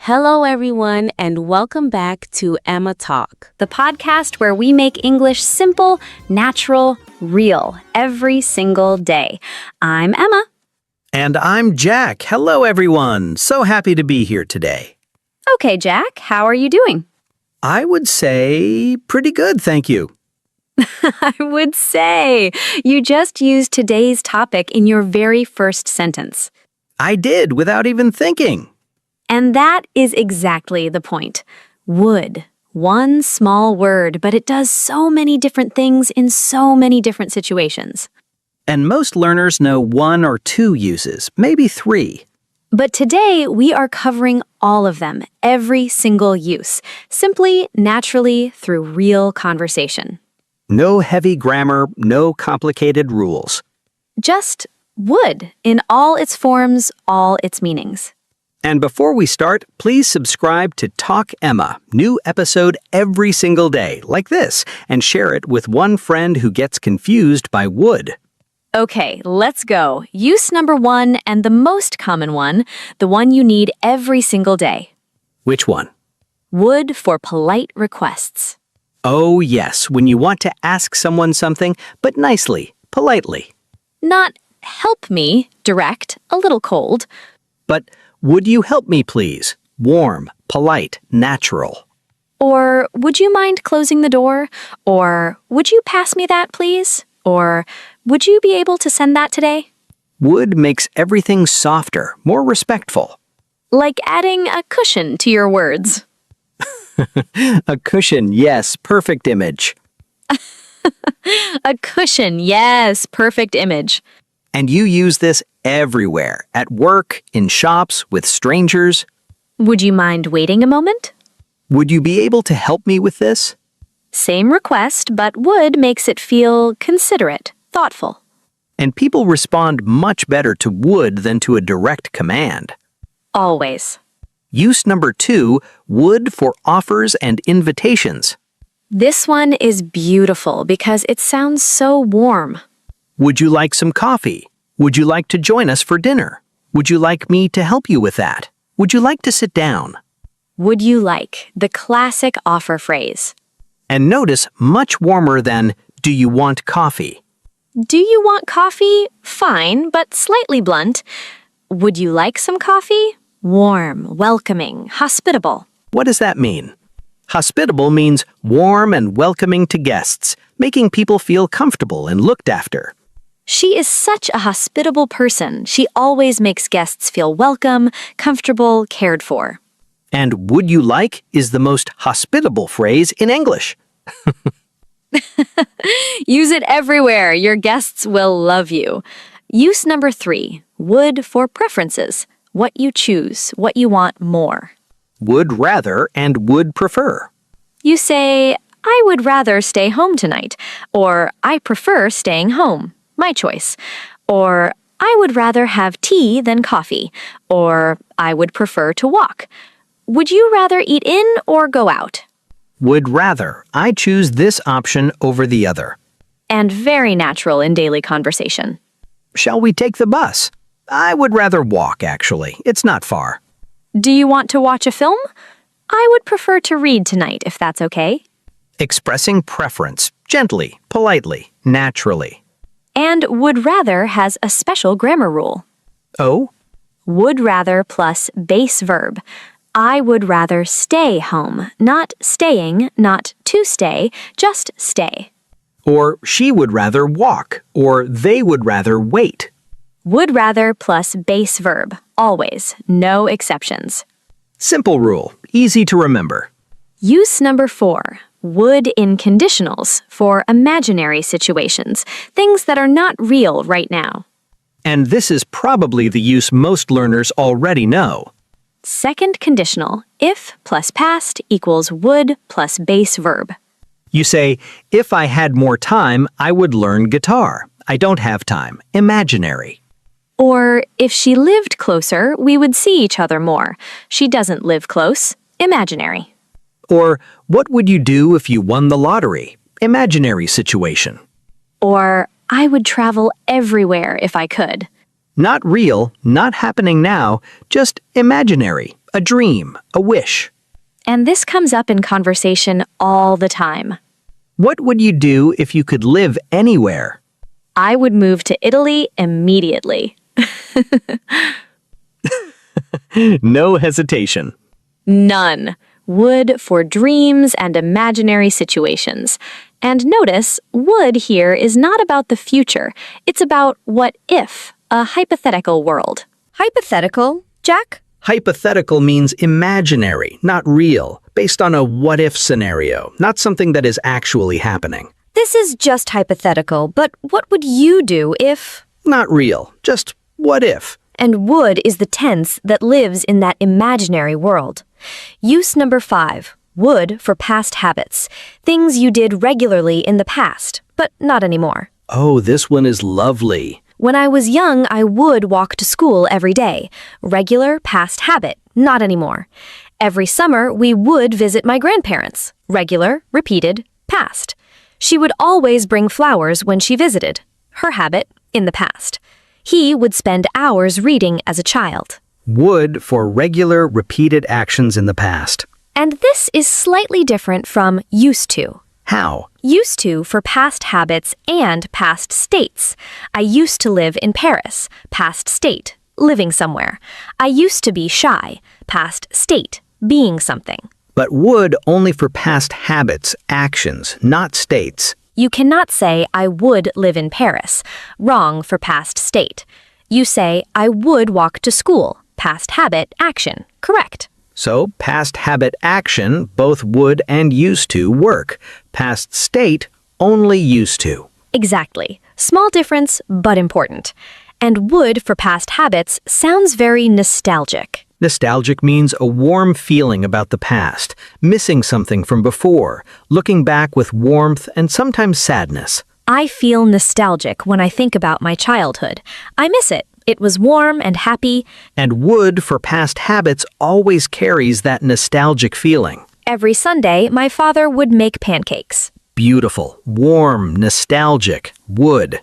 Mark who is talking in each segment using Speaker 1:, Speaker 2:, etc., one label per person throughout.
Speaker 1: Hello, everyone, and welcome back to Emma Talk.
Speaker 2: The podcast where we make English simple, natural, real every single day. I'm Emma.
Speaker 3: And I'm Jack. Hello, everyone. So happy to be here today.
Speaker 2: Okay, Jack, how are you doing?
Speaker 3: I would say pretty good, thank you.
Speaker 2: I would say you just used today's topic in your very first sentence.
Speaker 3: I did without even thinking.
Speaker 2: And that is exactly the point. Would. One small word, but it does so many different things in so many different situations.
Speaker 3: And most learners know one or two uses, maybe three.
Speaker 2: But today, we are covering all of them, every single use, simply, naturally, through real conversation.
Speaker 3: No heavy grammar, no complicated rules.
Speaker 2: Just would, in all its forms, all its meanings.
Speaker 3: And before we start, please subscribe to Talk Emma, new episode every single day, like this, and share it with one friend who gets confused by would.
Speaker 2: Okay, let's go. Use number one and the most common one, the one you need every single day.
Speaker 3: Which one?
Speaker 2: Would for polite requests.
Speaker 3: Oh, yes, when you want to ask someone something, but nicely, politely.
Speaker 2: Not help me, direct, a little cold.
Speaker 3: But would you help me, please? Warm, polite, natural.
Speaker 2: Or would you mind closing the door? Or would you pass me that, please? Or would you be able to send that today?
Speaker 3: Would makes everything softer, more respectful.
Speaker 2: Like adding a cushion to your words.
Speaker 3: A cushion, yes, perfect image.
Speaker 2: A cushion, yes, perfect image.
Speaker 3: And you use this everywhere, at work, in shops, with strangers.
Speaker 2: Would you mind waiting a moment?
Speaker 3: Would you be able to help me with this?
Speaker 2: Same request, but would makes it feel considerate, thoughtful.
Speaker 3: And people respond much better to would than to a direct command.
Speaker 2: Always.
Speaker 3: Use number 2, would for offers and invitations.
Speaker 2: This one is beautiful because it sounds so warm.
Speaker 3: Would you like some coffee? Would you like to join us for dinner? Would you like me to help you with that? Would you like to sit down?
Speaker 2: Would you like, the classic offer phrase.
Speaker 3: And notice, much warmer than, do you want coffee?
Speaker 2: Do you want coffee? Fine, but slightly blunt. Would you like some coffee? Warm, welcoming, hospitable.
Speaker 3: What does that mean? Hospitable means warm and welcoming to guests, making people feel comfortable and looked after.
Speaker 2: She is such a hospitable person. She always makes guests feel welcome, comfortable, cared for.
Speaker 3: And would you like is the most hospitable phrase in English.
Speaker 2: Use it everywhere. Your guests will love you. Use number 3, would for preferences. What you choose, what you want more.
Speaker 3: Would rather and would prefer.
Speaker 2: You say, I would rather stay home tonight, or I prefer staying home. My choice. Or I would rather have tea than coffee, or I would prefer to walk. Would you rather eat in or go out?
Speaker 3: Would rather. I choose this option over the other.
Speaker 2: And very natural in daily conversation.
Speaker 3: Shall we take the bus? I would rather walk, actually. It's not far.
Speaker 2: Do you want to watch a film? I would prefer to read tonight, if that's okay.
Speaker 3: Expressing preference, gently, politely, naturally.
Speaker 2: And would rather has a special grammar rule.
Speaker 3: Oh?
Speaker 2: Would rather plus base verb. I would rather stay home, not staying, not to stay, just stay.
Speaker 3: Or she would rather walk, or they would rather wait.
Speaker 2: Would rather plus base verb, always, no exceptions.
Speaker 3: Simple rule, easy to remember.
Speaker 2: Use number 4, would in conditionals for imaginary situations, things that are not real right now.
Speaker 3: And this is probably the use most learners already know.
Speaker 2: Second conditional, if plus past equals would plus base verb.
Speaker 3: You say, if I had more time, I would learn guitar. I don't have time. Imaginary.
Speaker 2: Or, if she lived closer, we would see each other more. She doesn't live close. Imaginary.
Speaker 3: Or, what would you do if you won the lottery? Imaginary situation.
Speaker 2: Or, I would travel everywhere if I could.
Speaker 3: Not real, not happening now, just imaginary, a dream, a wish.
Speaker 2: And this comes up in conversation all the time.
Speaker 3: What would you do if you could live anywhere?
Speaker 2: I would move to Italy immediately.
Speaker 3: No hesitation.
Speaker 2: None. Would for dreams and imaginary situations. And notice, would here is not about the future. It's about what if, a hypothetical world.
Speaker 4: Hypothetical, Jack?
Speaker 3: Hypothetical means imaginary, not real, based on a what-if scenario, not something that is actually happening.
Speaker 4: This is just hypothetical, but what would you do if...
Speaker 3: Not real, just what if.
Speaker 4: And would is the tense that lives in that imaginary world. Use number 5. Would for past habits. Things you did regularly in the past, but not anymore.
Speaker 3: Oh, this one is lovely.
Speaker 4: When I was young, I would walk to school every day. Regular past habit, not anymore. Every summer, we would visit my grandparents. Regular, repeated, past. She would always bring flowers when she visited. Her habit, in the past. He would spend hours reading as a child.
Speaker 3: Would for regular, repeated actions in the past.
Speaker 4: And this is slightly different from used to.
Speaker 3: How?
Speaker 4: Used to for past habits and past states. I used to live in Paris, past state, living somewhere. I used to be shy, past state, being something.
Speaker 3: But would only for past habits, actions, not states.
Speaker 4: You cannot say, I would live in Paris. Wrong for past state. You say, I would walk to school. Past habit, action. Correct.
Speaker 3: So, past habit action, both would and used to work. Past state, only used to.
Speaker 4: Exactly. Small difference, but important. And would for past habits sounds very nostalgic.
Speaker 3: Nostalgic means a warm feeling about the past, missing something from before, looking back with warmth and sometimes sadness.
Speaker 4: I feel nostalgic when I think about my childhood. I miss it. It was warm and happy.
Speaker 3: And would for past habits always carries that nostalgic feeling.
Speaker 4: Every Sunday, my father would make pancakes.
Speaker 3: Beautiful, warm, nostalgic, would.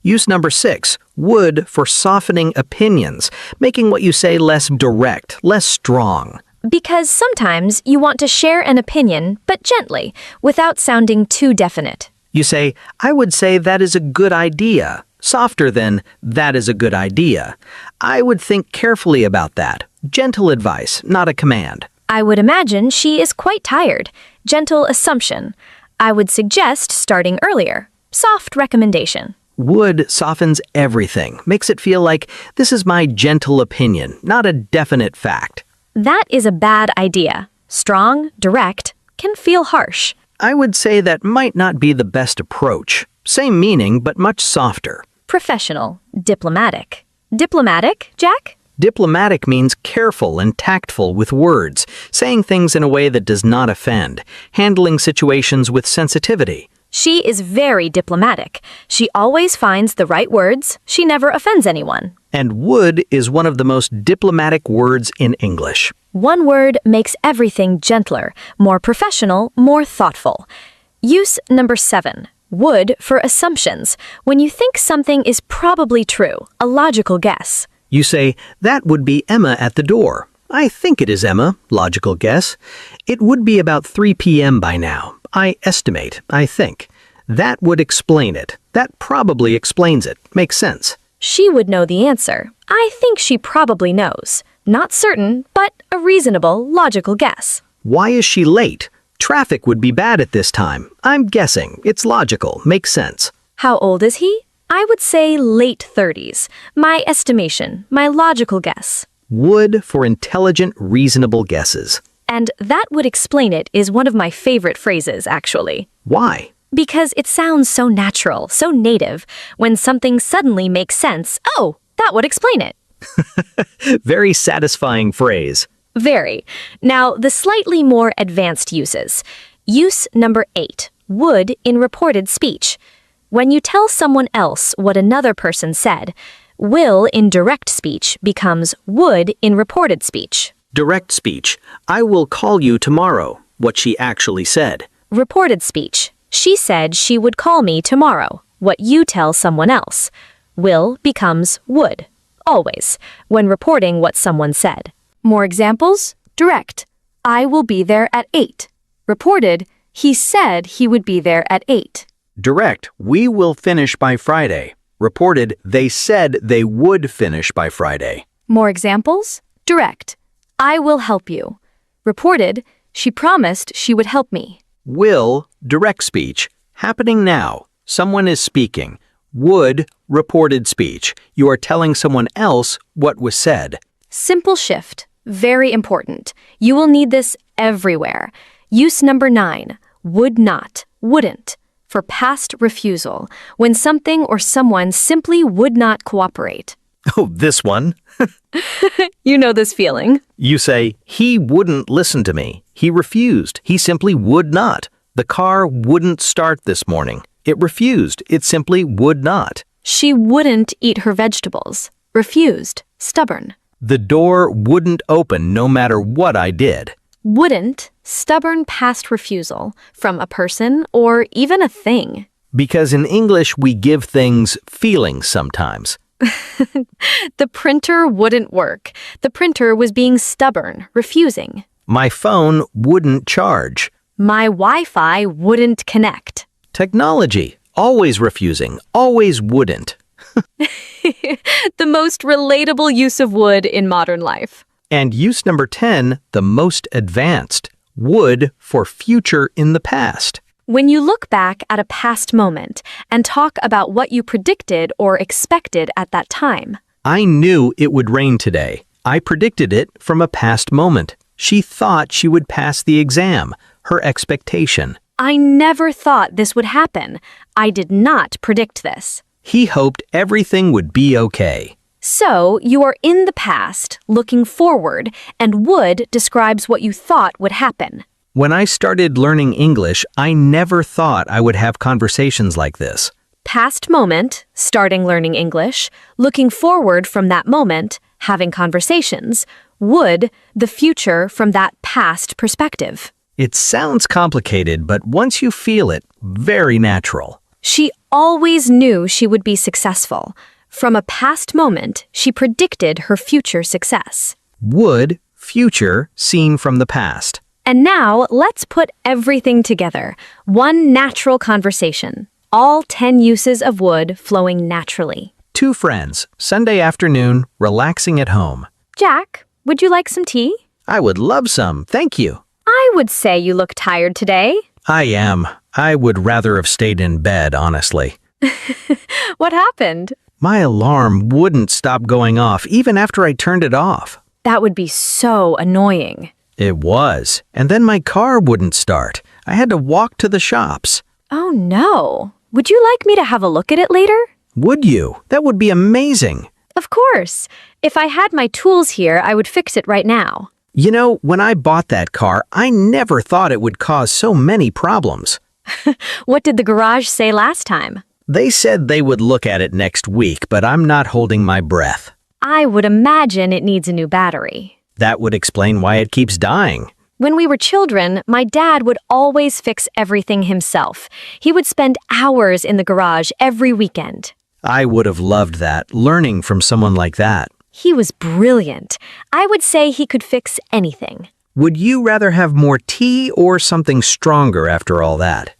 Speaker 3: Use number 6, would for softening opinions, making what you say less direct, less strong.
Speaker 4: Because sometimes you want to share an opinion, but gently, without sounding too definite.
Speaker 3: You say, I would say that is a good idea. Softer than, that is a good idea. I would think carefully about that. Gentle advice, not a command.
Speaker 4: I would imagine she is quite tired. Gentle assumption. I would suggest starting earlier. Soft recommendation.
Speaker 3: Would softens everything, makes it feel like this is my gentle opinion, not a definite fact.
Speaker 4: That is a bad idea. Strong, direct, can feel harsh.
Speaker 3: I would say that might not be the best approach. Same meaning, but much softer.
Speaker 4: Professional, diplomatic. Diplomatic, Jack?
Speaker 3: Diplomatic means careful and tactful with words, saying things in a way that does not offend, handling situations with sensitivity.
Speaker 4: She is very diplomatic. She always finds the right words. She never offends anyone.
Speaker 3: And would is one of the most diplomatic words in English.
Speaker 4: One word makes everything gentler, more professional, more thoughtful. Use number 7. Would for assumptions. When you think something is probably true, a logical guess.
Speaker 3: You say, that would be Emma at the door. I think it is Emma, logical guess. It would be about 3 p.m. by now. I estimate, I think. That would explain it. That probably explains it. Makes sense.
Speaker 4: She would know the answer. I think she probably knows. Not certain, but a reasonable, logical guess.
Speaker 3: Why is she late? Traffic would be bad at this time. I'm guessing. It's logical. Makes sense.
Speaker 4: How old is he? I would say late 30s. My estimation, my logical guess.
Speaker 3: Would for intelligent, reasonable guesses.
Speaker 4: And that would explain it is one of my favorite phrases, actually.
Speaker 3: Why?
Speaker 4: Because it sounds so natural, so native. When something suddenly makes sense, oh, that would explain it.
Speaker 3: Very satisfying phrase.
Speaker 4: Very. Now, the slightly more advanced uses. Use number 8. Would in reported speech. When you tell someone else what another person said, will in direct speech becomes would in reported speech.
Speaker 3: Direct speech. I will call you tomorrow. What she actually said.
Speaker 4: Reported speech. She said she would call me tomorrow. What you tell someone else. Will becomes would. Always. When reporting what someone said. More examples? Direct. I will be there at 8. Reported, he said he would be there at 8.
Speaker 3: Direct, we will finish by Friday. Reported, they said they would finish by Friday.
Speaker 4: More examples? Direct. I will help you. Reported, she promised she would help me.
Speaker 3: Will, direct speech. Happening now. Someone is speaking. Would, reported speech. You are telling someone else what was said.
Speaker 4: Simple shift. Very important. You will need this everywhere. Use number 9. Would not, wouldn't. For past refusal, when something or someone simply would not cooperate.
Speaker 3: Oh, this one.
Speaker 4: You know this feeling.
Speaker 3: You say, he wouldn't listen to me. He refused. He simply would not. The car wouldn't start this morning. It refused. It simply would not.
Speaker 4: She wouldn't eat her vegetables. Refused. Stubborn.
Speaker 3: The door wouldn't open no matter what I did.
Speaker 4: Wouldn't, stubborn past refusal from a person or even a thing.
Speaker 3: Because in English, we give things feelings sometimes.
Speaker 4: The printer wouldn't work. The printer was being stubborn, refusing.
Speaker 3: My phone wouldn't charge.
Speaker 4: My Wi-Fi wouldn't connect.
Speaker 3: Technology, always refusing, always wouldn't.
Speaker 4: The most relatable use of would in modern life.
Speaker 3: And use number 10, the most advanced. Would for future in the past.
Speaker 4: When you look back at a past moment and talk about what you predicted or expected at that time.
Speaker 3: I knew it would rain today. I predicted it from a past moment. She thought she would pass the exam, her expectation.
Speaker 4: I never thought this would happen. I did not predict this.
Speaker 3: He hoped everything would be okay.
Speaker 4: So, you are in the past, looking forward, and would describes what you thought would happen.
Speaker 3: When I started learning English, I never thought I would have conversations like this.
Speaker 4: Past moment, starting learning English, looking forward from that moment, having conversations, would, the future from that past perspective.
Speaker 3: It sounds complicated, but once you feel it, very natural.
Speaker 4: She always knew she would be successful. From a past moment, she predicted her future success.
Speaker 3: Would, future, seen from the past.
Speaker 4: And now, let's put everything together. One natural conversation. All 10 uses of would flowing naturally.
Speaker 3: 2 friends, Sunday afternoon, relaxing at home.
Speaker 4: Jack, would you like some tea?
Speaker 3: I would love some, thank you.
Speaker 4: I would say you look tired today.
Speaker 3: I am. I would rather have stayed in bed, honestly.
Speaker 4: What happened?
Speaker 3: My alarm wouldn't stop going off even after I turned it off.
Speaker 4: That would be so annoying.
Speaker 3: It was. And then my car wouldn't start. I had to walk to the shops.
Speaker 4: Oh no. Would you like me to have a look at it later?
Speaker 3: Would you? That would be amazing.
Speaker 4: Of course. If I had my tools here, I would fix it right now.
Speaker 3: You know, when I bought that car, I never thought it would cause so many problems.
Speaker 4: What did the garage say last time?
Speaker 3: They said they would look at it next week, but I'm not holding my breath.
Speaker 4: I would imagine it needs a new battery.
Speaker 3: That would explain why it keeps dying.
Speaker 4: When we were children, my dad would always fix everything himself. He would spend hours in the garage every weekend.
Speaker 3: I would have loved that, learning from someone like that.
Speaker 4: He was brilliant. I would say he could fix anything.
Speaker 3: Would you rather have more tea or something stronger after all that?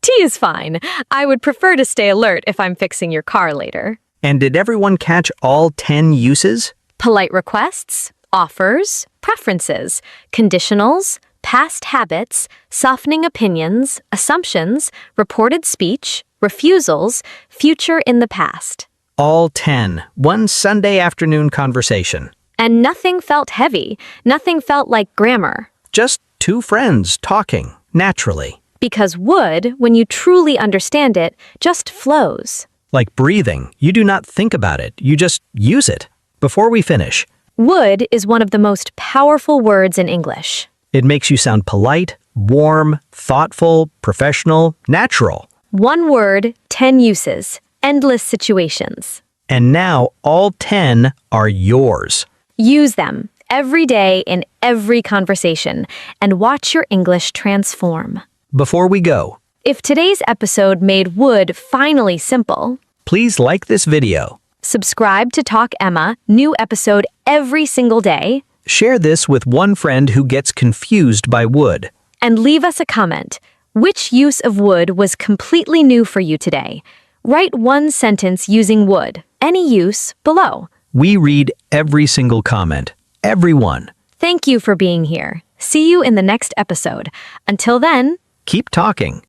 Speaker 4: Tea is fine. I would prefer to stay alert if I'm fixing your car later.
Speaker 3: And did everyone catch all 10 uses?
Speaker 4: Polite requests, offers, preferences, conditionals, past habits, softening opinions, assumptions, reported speech, refusals, future in the past.
Speaker 3: All 10. One Sunday afternoon conversation.
Speaker 4: And nothing felt heavy. Nothing felt like grammar.
Speaker 3: Just 2 friends talking, naturally.
Speaker 4: Because would, when you truly understand it, just flows.
Speaker 3: Like breathing, you do not think about it, you just use it. Before we finish,
Speaker 4: Would is one of the most powerful words in English.
Speaker 3: it makes you sound polite, warm, thoughtful, professional, natural.
Speaker 4: One word, 10 uses, endless situations.
Speaker 3: And now all 10 are yours.
Speaker 4: Use them every day in every conversation and watch your English transform.
Speaker 3: Before we go,
Speaker 4: If today's episode made would finally simple,
Speaker 3: please like this video,
Speaker 4: Subscribe to Talk Emma, new episode every single day.
Speaker 3: Share this with one friend who gets confused by wood.
Speaker 4: And leave us a comment. Which use of wood was completely new for you today? Write one sentence using wood, any use, below.
Speaker 3: We read every single comment. Everyone.
Speaker 4: Thank you for being here. See you in the next episode. Until then,
Speaker 3: Keep talking.